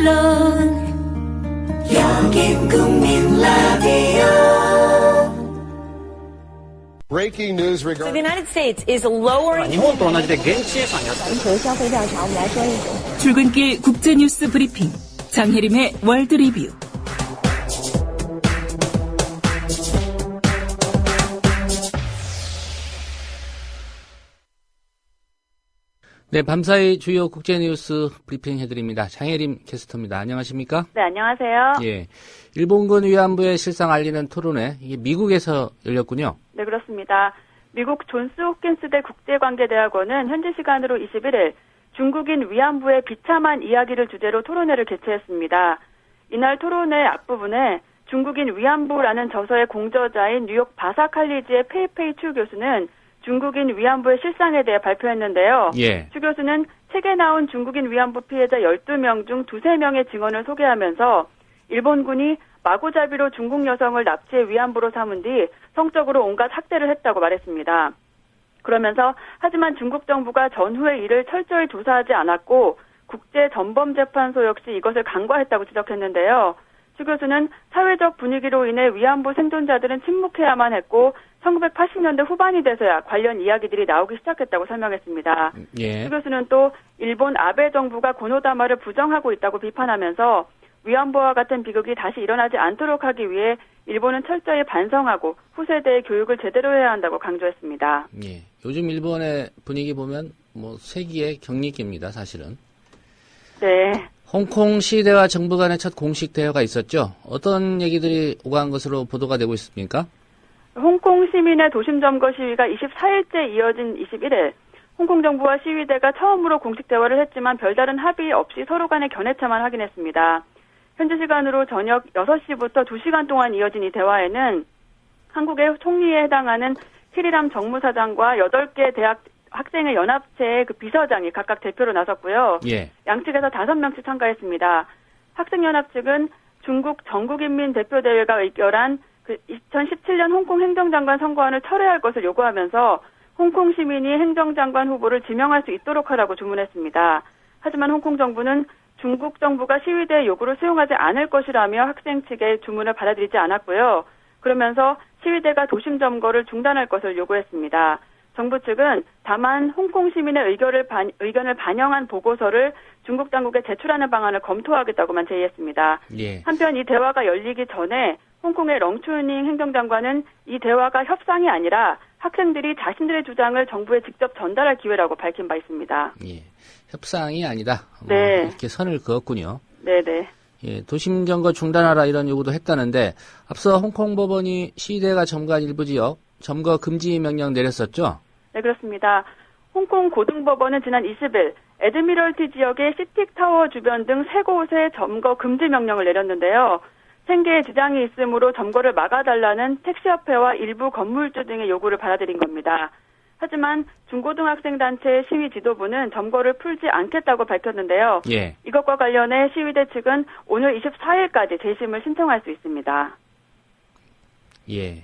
물론 여긴 국민 라디오. Breaking news So the United States is lowering. 출근길 국제뉴스 브리핑 장혜림의 월드 리뷰. 네, 밤사이 주요 국제뉴스 브리핑 해드립니다. 장혜림 캐스터입니다. 안녕하십니까? 네, 안녕하세요. 예, 일본군 위안부의 실상 알리는 토론회, 이게 미국에서 열렸군요. 네, 그렇습니다. 미국 존스 홉킨스대 국제관계대학원은 현지 시간으로 21일 중국인 위안부의 비참한 이야기를 주제로 토론회를 개최했습니다. 이날 토론회 앞부분에 중국인 위안부라는 저서의 공저자인 뉴욕 바사칼리지의 페이페이 추 교수는 중국인 위안부의 실상에 대해 발표했는데요. 예. 추 교수는 책에 나온 중국인 위안부 피해자 12명 중 2-3명의 증언을 소개하면서 일본군이 마구잡이로 중국 여성을 납치해 위안부로 삼은 뒤 성적으로 온갖 학대를 했다고 말했습니다. 그러면서 하지만 중국 정부가 전후의 일을 철저히 조사하지 않았고 국제전범재판소 역시 이것을 간과했다고 지적했는데요. 추 교수는 사회적 분위기로 인해 위안부 생존자들은 침묵해야만 했고 1980년대 후반이 돼서야 관련 이야기들이 나오기 시작했다고 설명했습니다. 예. 추 교수는 또 일본 아베 정부가 고노다마를 부정하고 있다고 비판하면서 위안부와 같은 비극이 다시 일어나지 않도록 하기 위해 일본은 철저히 반성하고 후세대의 교육을 제대로 해야 한다고 강조했습니다. 예. 요즘 일본의 분위기 보면 뭐 세기의 격리기입니다, 사실은. 네. 홍콩 시대와 정부 간의 첫 공식 대화가 있었죠. 어떤 얘기들이 오간 것으로 보도가 되고 있습니까? 홍콩 시민의 도심 점거 시위가 24일째 이어진 21일, 홍콩 정부와 시위대가 처음으로 공식 대화를 했지만 별다른 합의 없이 서로 간의 견해차만 확인했습니다. 현지 시간으로 저녁 6시부터 2시간 동안 이어진 이 대화에는 한국의 총리에 해당하는 키리람 정무사장과 8개 대학 학생의 연합체의 그 비서장이 각각 대표로 나섰고요. 예. 양측에서 5명씩 참가했습니다. 학생연합 측은 중국 전국인민대표대회가 의결한 그 2017년 홍콩 행정장관 선거안을 철회할 것을 요구하면서 홍콩 시민이 행정장관 후보를 지명할 수 있도록 하라고 주문했습니다. 하지만 홍콩 정부는 중국 정부가 시위대의 요구를 수용하지 않을 것이라며 학생 측의 주문을 받아들이지 않았고요. 그러면서 시위대가 도심 점거를 중단할 것을 요구했습니다. 정부 측은 다만 홍콩 시민의 의견을 반영한 보고서를 중국 당국에 제출하는 방안을 검토하겠다고만 제의했습니다. 예. 한편 이 대화가 열리기 전에 홍콩의 렁추닝 행정장관은 이 대화가 협상이 아니라 학생들이 자신들의 주장을 정부에 직접 전달할 기회라고 밝힌 바 있습니다. 예. 협상이 아니다. 네. 이렇게 선을 그었군요. 네네. 예, 도심 점거 중단하라 이런 요구도 했다는데 앞서 홍콩 법원이 시위대가 점거한 일부 지역 점거 금지 명령 내렸었죠? 네, 그렇습니다. 홍콩 고등법원은 지난 20일 에드미럴티 지역의 시틱타워 주변 등 3곳에 점거 금지 명령을 내렸는데요. 생계에 지장이 있으므로 점거를 막아달라는 택시협회와 일부 건물주 등의 요구를 받아들인 겁니다. 하지만 중고등학생 단체의 시위 지도부는 점거를 풀지 않겠다고 밝혔는데요. 예. 이것과 관련해 시위대 측은 오늘 24일까지 재심을 신청할 수 있습니다. 예.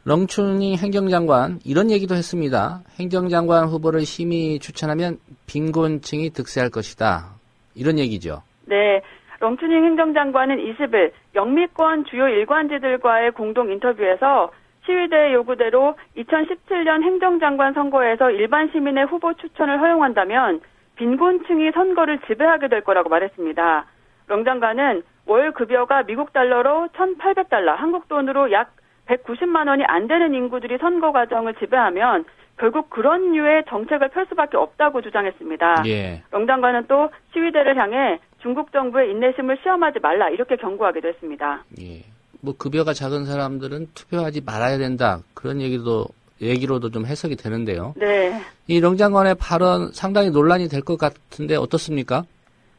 렁추닝 행정장관 이런 얘기도 했습니다. 행정장관 후보를 심의 추천하면 빈곤층이 득세할 것이다. 이런 얘기죠. 네. 렁추닝 행정장관은 20일 영미권 주요 일관지들과의 공동 인터뷰에서 시위대의 요구대로 2017년 행정장관 선거에서 일반 시민의 후보 추천을 허용한다면 빈곤층이 선거를 지배하게 될 거라고 말했습니다. 렁 장관은 월 급여가 미국 달러로 1,800달러, 한국 돈으로 약 190만 원이 안 되는 인구들이 선거 과정을 지배하면 결국 그런 류의 정책을 펼 수밖에 없다고 주장했습니다. 예. 렁 장관은 또 시위대를 향해 중국 정부의 인내심을 시험하지 말라 이렇게 경고하기도 했습니다. 예. 뭐 급여가 작은 사람들은 투표하지 말아야 된다. 그런 얘기로도 좀 해석이 되는데요. 네. 이 렁 장관의 발언 상당히 논란이 될 것 같은데 어떻습니까?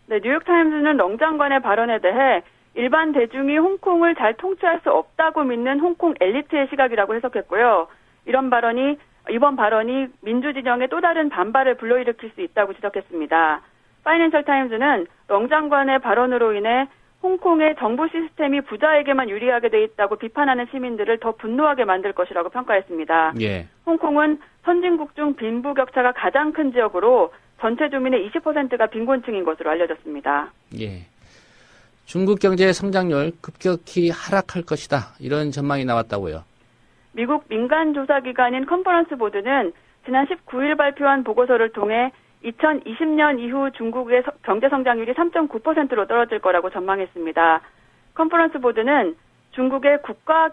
네, 뉴욕타임즈는 렁 장관의 발언에 대해 일반 대중이 홍콩을 잘 통치할 수 없다고 믿는 홍콩 엘리트의 시각이라고 해석했고요. 이번 발언이 민주진영의 또 다른 반발을 불러일으킬 수 있다고 지적했습니다. 파이낸셜 타임즈는 렁 장관의 발언으로 인해 홍콩의 정부 시스템이 부자에게만 유리하게 돼 있다고 비판하는 시민들을 더 분노하게 만들 것이라고 평가했습니다. 예. 홍콩은 선진국 중 빈부격차가 가장 큰 지역으로 전체 주민의 20%가 빈곤층인 것으로 알려졌습니다. 예. 중국 경제 성장률 급격히 하락할 것이다. 이런 전망이 나왔다고요. 미국 민간 조사기관인 컨퍼런스 보드는 지난 19일 발표한 보고서를 통해 2020년 이후 중국의 경제 성장률이 3.9%로 떨어질 거라고 전망했습니다. 컨퍼런스 보드는 중국의 국가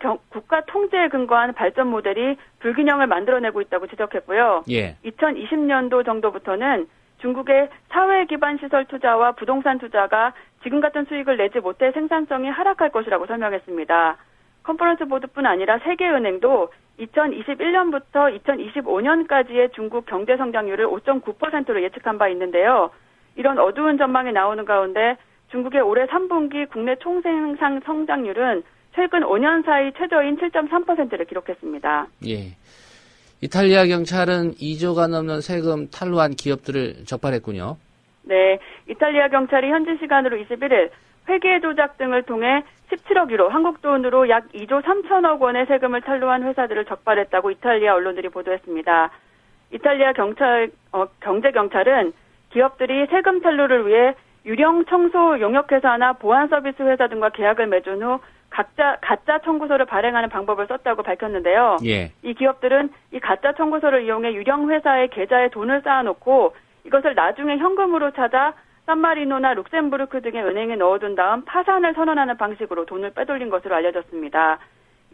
통제에 근거한 발전 모델이 불균형을 만들어내고 있다고 지적했고요. 예. 2020년도 정도부터는 중국의 사회 기반 시설 투자와 부동산 투자가 지금 같은 수익을 내지 못해 생산성이 하락할 것이라고 설명했습니다. 컨퍼런스 보드뿐 아니라 세계은행도 2021년부터 2025년까지의 중국 경제 성장률을 5.9%로 예측한 바 있는데요. 이런 어두운 전망이 나오는 가운데 중국의 올해 3분기 국내 총생산 성장률은 최근 5년 사이 최저인 7.3%를 기록했습니다. 예. 이탈리아 경찰은 2조가 넘는 세금 탈루한 기업들을 적발했군요. 네, 이탈리아 경찰이 현지 시간으로 21일 회계 조작 등을 통해 17억 유로, 한국 돈으로 약 2조 3천억 원의 세금을 탈루한 회사들을 적발했다고 이탈리아 언론들이 보도했습니다. 이탈리아 경제경찰은 기업들이 세금 탈루를 위해 유령 청소 용역회사나 보안 서비스 회사 등과 계약을 맺은 후 가짜 청구서를 발행하는 방법을 썼다고 밝혔는데요. 예. 이 기업들은 이 가짜 청구서를 이용해 유령 회사의 계좌에 돈을 쌓아놓고 이것을 나중에 현금으로 찾아 산마리노나 룩셈부르크 등의 은행에 넣어둔 다음 파산을 선언하는 방식으로 돈을 빼돌린 것으로 알려졌습니다.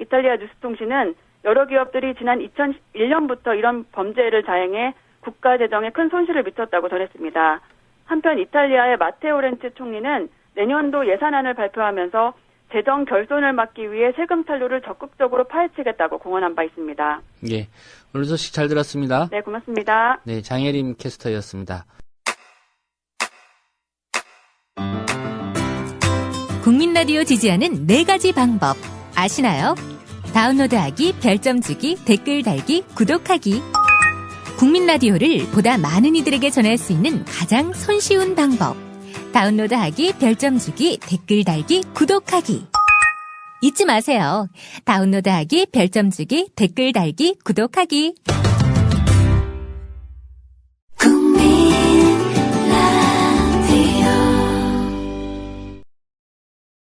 이탈리아 뉴스통신은 여러 기업들이 지난 2001년부터 이런 범죄를 자행해 국가 재정에 큰 손실을 미쳤다고 전했습니다. 한편 이탈리아의 마테오 렌치 총리는 내년도 예산안을 발표하면서 재정 결손을 막기 위해 세금 탈루를 적극적으로 파헤치겠다고 공언한 바 있습니다. 예. 오늘 소식 잘 들었습니다. 네, 고맙습니다. 네, 장혜림 캐스터였습니다. 국민 라디오 지지하는 4가지 방법 아시나요? 다운로드하기, 별점 주기, 댓글 달기, 구독하기. 국민 라디오를 보다 많은 이들에게 전할 수 있는 가장 손쉬운 방법. 다운로드하기, 별점 주기, 댓글 달기, 구독하기. 잊지 마세요. 다운로드하기, 별점 주기, 댓글 달기, 구독하기.